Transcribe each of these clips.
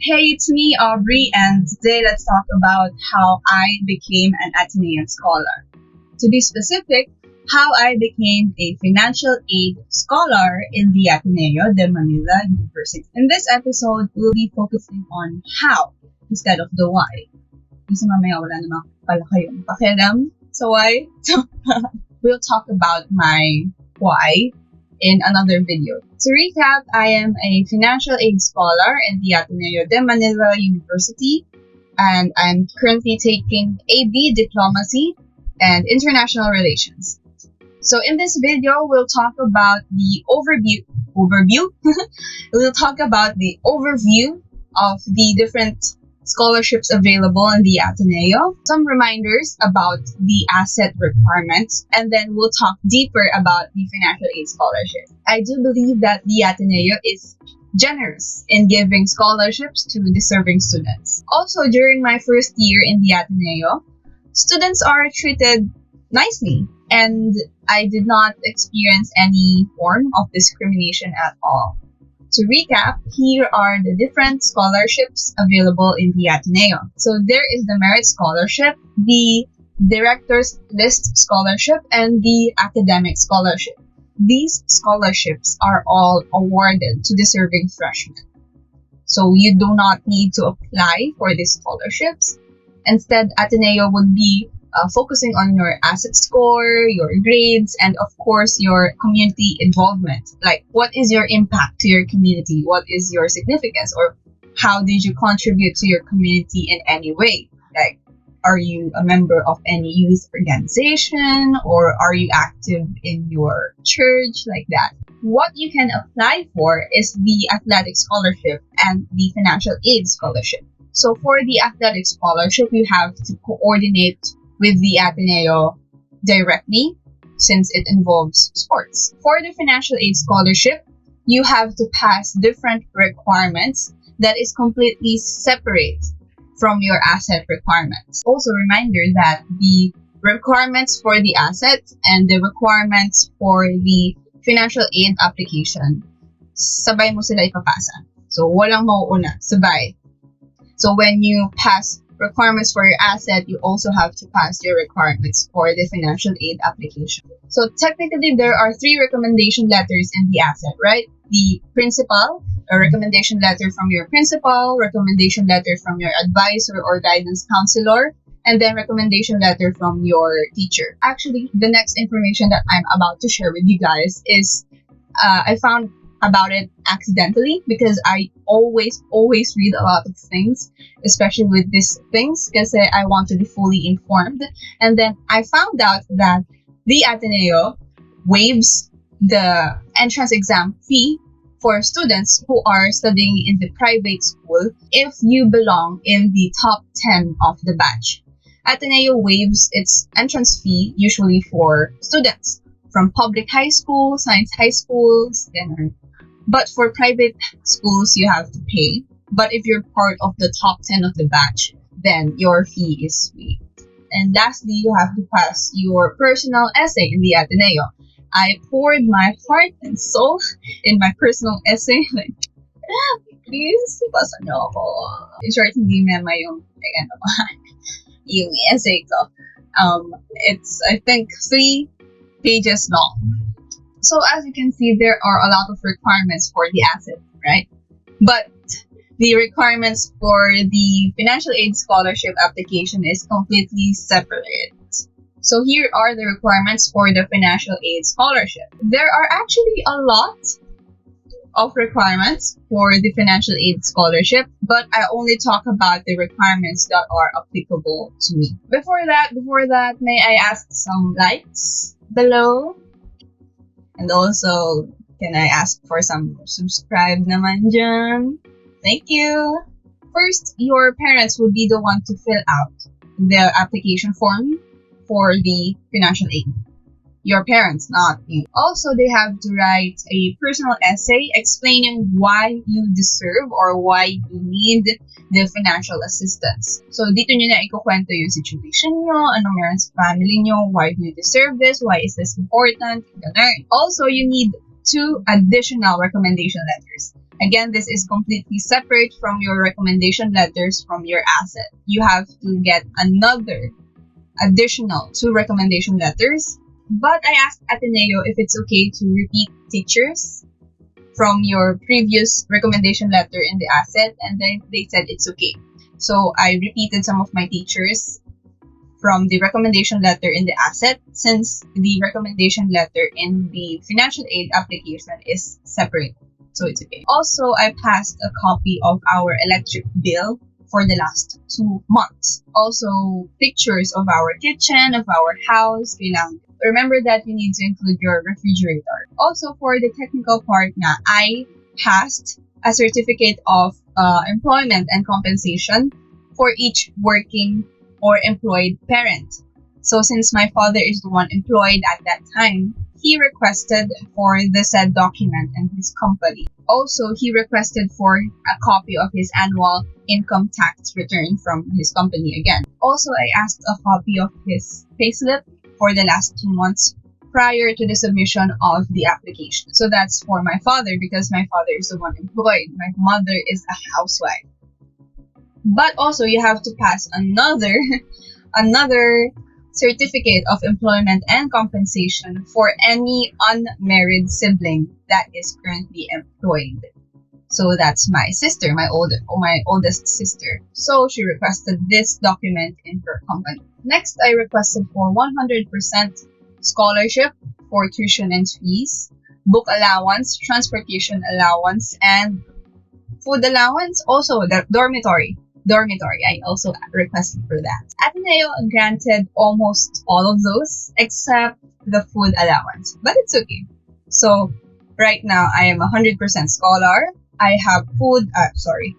Hey, it's me, Aubrey, and today let's talk about how I became an Atenean scholar. To be specific, how I became a financial aid scholar in the Ateneo de Manila University. In this episode, we'll be focusing on how instead of the why. Kasi mamaya wala naman pala kayong pakialam sa why. So, we'll talk about my why in another video. To recap, I am a financial aid scholar in the Ateneo de Manila University, and I'm currently taking AB Diplomacy and International Relations. So in this video, we'll talk about the overview. We'll talk about the overview of the different scholarships available in the Ateneo, some reminders about the asset requirements, and then we'll talk deeper about the financial aid scholarship. I do believe that the Ateneo is generous in giving scholarships to deserving students. Also, during my first year in the Ateneo, students are treated nicely, and I did not experience any form of discrimination at all. To recap, here are the different scholarships available in the Ateneo. So there is the Merit Scholarship, the Director's List Scholarship, and the Academic Scholarship. These scholarships are all awarded to deserving freshmen. So you do not need to apply for these scholarships. Instead, Ateneo would be focusing on your asset score, your grades, and of course your community involvement. Like, what is your impact to your community? What is your significance? Or how did you contribute to your community in any way? Like, are you a member of any youth organization? Or are you active in your church? Like that. What you can apply for is the athletic scholarship and the financial aid scholarship. So for the athletic scholarship, you have to coordinate with the Ateneo directly since it involves sports. For the financial aid scholarship, you have to pass different requirements that is completely separate from your asset requirements. Also, reminder that the requirements for the asset and the requirements for the financial aid application, sabay mo sila ipapasa. So, walang mauuna, sabay. So, when you pass requirements for your asset, you also have to pass your requirements for the financial aid application. So technically, there are 3 recommendation letters in the asset, right? The principal, a recommendation letter from your principal, recommendation letter from your advisor or guidance counselor, and then recommendation letter from your teacher. Actually, the next information that I'm about to share with you guys is I found about it accidentally because I always read a lot of things, especially with these things, because I want to be fully informed. And then I found out that the Ateneo waives the entrance exam fee for students who are studying in the private school if you belong in the top 10 of the batch. Ateneo waives its entrance fee usually for students from public high school, science high schools, but for private schools, you have to pay. But if you're part of the top 10 of the batch, then your fee is waived. And lastly, you have to pass your personal essay in the Ateneo. I poured my heart and soul in my personal essay. Like, please, pasa niyo ako. In short, hindi mema yung, yung essay ko. It's, I think, 3 pages long. So as you can see, there are a lot of requirements for the asset, right? But the requirements for the financial aid scholarship application is completely separate. So here are the requirements for the financial aid scholarship. There are actually a lot of requirements for the financial aid scholarship, but I only talk about the requirements that are applicable to me. Before that, may I ask some likes below? And also, can I ask for some subscribe naman dyan? Thank you! First, your parents would be the one to fill out the application form for the financial aid. Your parents, not you. Also, they have to write a personal essay explaining why you deserve or why you need the financial assistance. So, dito nyo na ikukwento yung situation nyo, ano meron sa family nyo, why do you deserve this, why is this important, ganun. Also, you need 2 additional recommendation letters. Again, this is completely separate from your recommendation letters from your asset. You have to get another additional 2 recommendation letters. But I asked Ateneo if it's okay to repeat teachers from your previous recommendation letter in the asset, and then they said it's okay. So I repeated some of my teachers from the recommendation letter in the asset, since the recommendation letter in the financial aid application is separate. So it's okay. Also, I passed a copy of our electric bill for the last 2 months. Also, pictures of our kitchen, of our house. Remember that you need to include your refrigerator. Also, for the technical part I passed a certificate of employment and compensation for each working or employed parent. So since my father is the one employed at that time, he requested for the said document in his company. Also, he requested for a copy of his annual income tax return from his company again. Also, I asked a copy of his payslip for the last 2 months prior to the submission of the application. So that's for my father, because my father is the one employed. My mother is a housewife. But also, you have to pass another certificate of employment and compensation for any unmarried sibling that is currently employed. So that's my sister, my oldest sister. So she requested this document in her company. Next, I requested for 100% scholarship for tuition and fees, book allowance, transportation allowance, and food allowance. Also, the dormitory. I also requested for that. Ateneo granted almost all of those except the food allowance, but it's okay. So right now I am 100% scholar. I have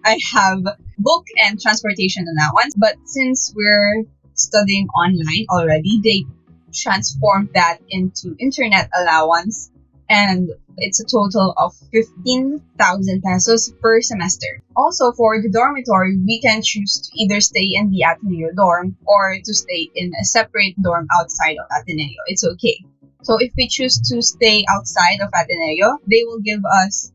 I have book and transportation allowance, but since we're studying online already, they transformed that into internet allowance, and it's a total of 15,000 pesos per semester. Also, for the dormitory, we can choose to either stay in the Ateneo dorm or to stay in a separate dorm outside of Ateneo. It's okay. So if we choose to stay outside of Ateneo, they will give us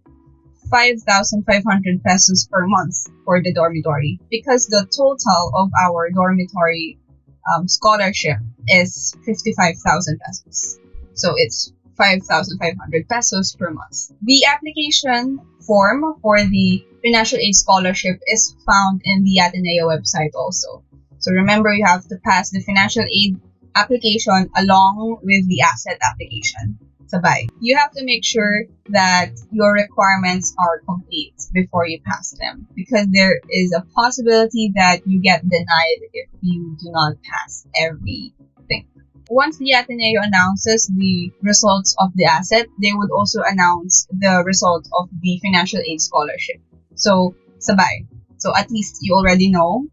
5,500 pesos per month for the dormitory, because the total of our dormitory scholarship is 55,000 pesos. So it's 5,500 pesos per month. The application form for the financial aid scholarship is found in the Ateneo website also. So remember, you have to pass the financial aid application along with the asset application. Sabay. You have to make sure that your requirements are complete before you pass them, because there is a possibility that you get denied if you do not pass everything. Once the Ateneo announces the results of the asset, they would also announce the result of the financial aid scholarship. So, sabay. So at least you already know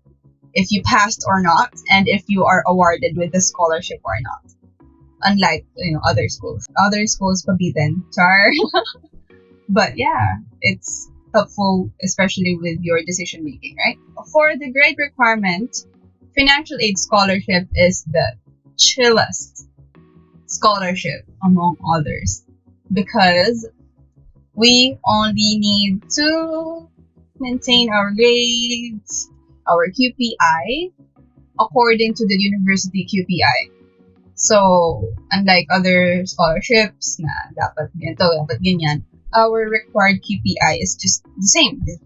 if you passed or not, and if you are awarded with the scholarship or not. Unlike, other schools. Other schools forbidden. Char. But yeah, it's helpful, especially with your decision making, right? For the grade requirement, financial aid scholarship is the chillest scholarship among others, because we only need to maintain our grades, our QPI, according to the university QPI. So, unlike other scholarships na dapat ganito, dapat ganyan, our required QPI is just the same with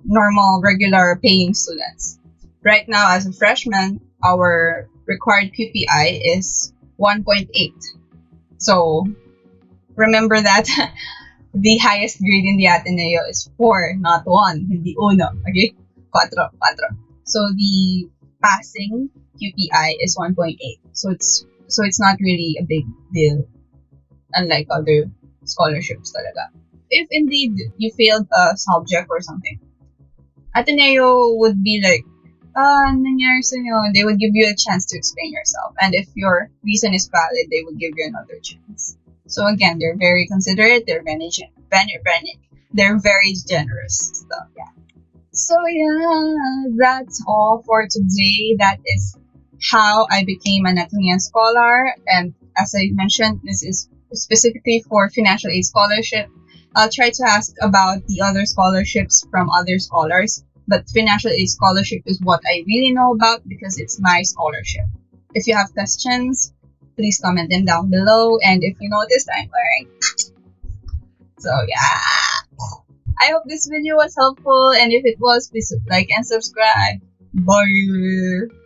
normal, regular paying students. Right now, as a freshman, our required QPI is 1.8. So, remember that the highest grade in the Ateneo is 4, not 1, hindi 1. Okay? 4. So, the passing QPI is 1.8. So it's not really a big deal, unlike other scholarships talaga. If indeed you failed a subject or something, Ateneo would be like, nangyari sa'yo. They would give you a chance to explain yourself. And if your reason is valid, they would give you another chance. So again, they're very considerate. They're very generous. So yeah. So yeah, that's all for today. That is how I became an Atenean scholar. And as I mentioned, this is specifically for financial aid scholarship. I'll try to ask about the other scholarships from other scholars, but financial aid scholarship is what I really know about because it's my scholarship. If you have questions, please comment them down below. And if you noticed, I'm wearing. So yeah. I hope this video was helpful, and if it was, please like and subscribe. Bye.